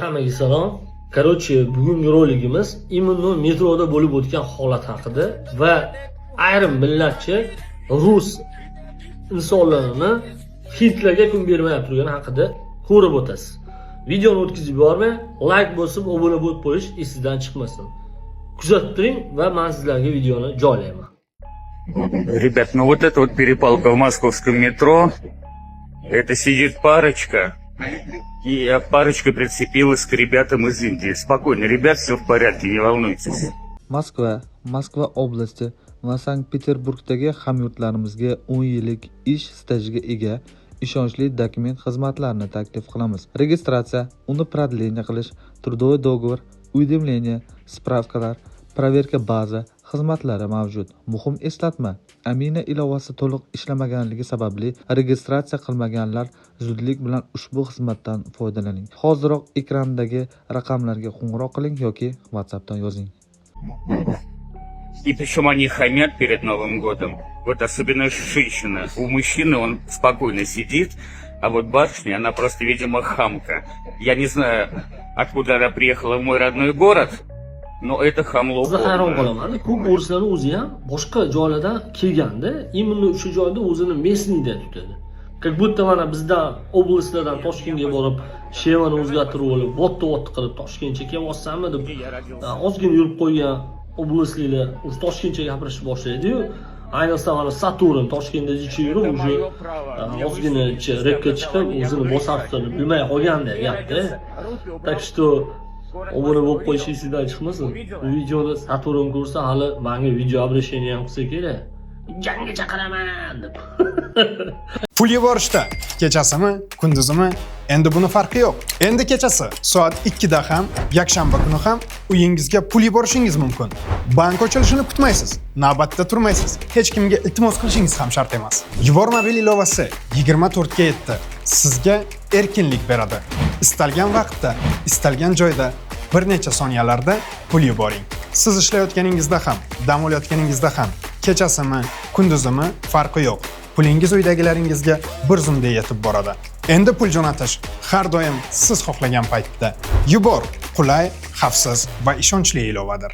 Hammaga salom. Короче, bugungi roligimiz imенно metroda bo'lib o'tgan holat haqida va ayrim millatchi rus insonlarini Hitlerga kun bermay turgani haqida ko'rib o'tasiz. Videoni o'tkazib yubormay, like bosib, obuna bo'lib qo'yish esingizdan chiqmasin. Kuzatib turing va men sizlarga videoni joylayman. Ребят, ну вот это вот перепалка в московском метро. Это сидит парочка. И парочка прицепилась к ребятам из Индии. Спокойно, ребят, все в порядке, не волнуйтесь. Moskva oblasti va Sankt-Peterburgdagi hamyurtlarimizga 10 yillik ish stajiga ega ishonchli dokument xizmatlarini taklif qilamiz. Registratsiya, uni продление qilish, трудовой договор, уведомление, spravkalar, проверка baza xizmatlari mavjud. Muhim eslatma, Amina ilovasi to'liq ishlamaganligi sababli registratsiya qilmaganlar zudlik bilan ushbu xizmatdan foydalaning. Hoziroq ekrandagi raqamlarga qo'ng'iroq qiling yoki WhatsAppdan yozing. И причем они хамят перед Новым годом. Вот особенно женщина. У мужчины он спокойно сидит, а вот барышня, она просто, видимо, хамка. Я не знаю, откуда она приехала в mой родной город, но это хамло. Hayron qolaman. Ko'p o'rislar o'zi ham boshqa joylardan kelganda, imенно o'sha joyda o'zini местныйda tutadi. Как будто mana bizda oblastlardan Toshkentga borib, shevani o'zgartirib olib, botta qilib Toshkentga kelyapsanmi deb ozgina yurib qo'ygan oblastliklar o'sha Toshkentga gapirishni boshlaydi-yu. Ayniqsa mana Saturn Toshkentda ichi yurib, o'sha ozgina repga chiqib, o'zini bosartirib bilmay qolganda gapda. Так что obuna bo'lib qo'yishingizdan chiqmasin. Bu videoni Saturn ko'rsa, hali menga video обращение ham qilsa kerak. Jangga chaqiraman deb. Pul yuborishda kechasimi, kunduzimi, endi buni farqi yo'q. Endi kechasi soat 2 da ham, yakshanba kuni ham uyingizga pul yuborishingiz mumkin. Bank ochilishini kutmaysiz, navbatda turmaysiz. Hech kimga iltimos qilishingiz ham shart emas. Yubor mobil ilovasi 24 ga yetdi. Sizga erkinlik beradi. Istalgan vaqtda, istalgan joyda bir necha soniyalarda pul yuboring. Siz ishlayotganingizda ham, dam olayotganingizda ham, kechasimi, kunduzimi farqi yo'q. Pulingiz uydagilaringizga bir zumda yetib boradi. Endi pul jo'natish har doim siz xohlagan paytda. Yubor qulay, xavfsiz va ishonchli ilovadir.